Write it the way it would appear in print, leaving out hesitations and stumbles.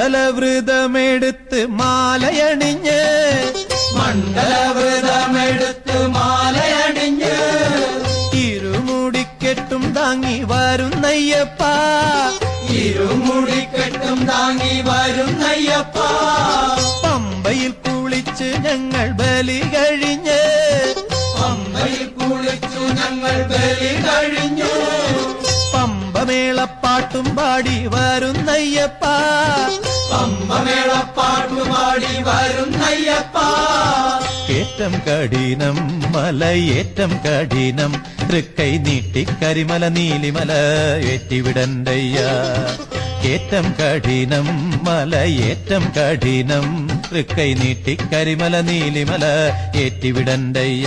മണ്ഡലവ്രതമെടുത്ത് മാലയണിഞ്ഞ് ഇരുമുടിക്കെട്ടും താങ്ങി വരുന്നയ്യപ്പ പമ്പയിൽ കുളിച്ച് ഞങ്ങൾ ബലി കഴിഞ്ഞ് പമ്പമേളപ്പാട്ടും പാടി വരുന്നയ്യപ്പ ഏറ്റം കഠിനം മലയേറ്റം കഠിനം തൃക്കൈ നീട്ടി കരിമല നീലിമല ഏറ്റിവിടണ്ടയ്യ ഏറ്റം കഠിനം മലയേറ്റം കഠിനം തൃക്കൈ നീട്ടി കരിമല നീലിമല ഏറ്റിവിടണ്ടയ്യ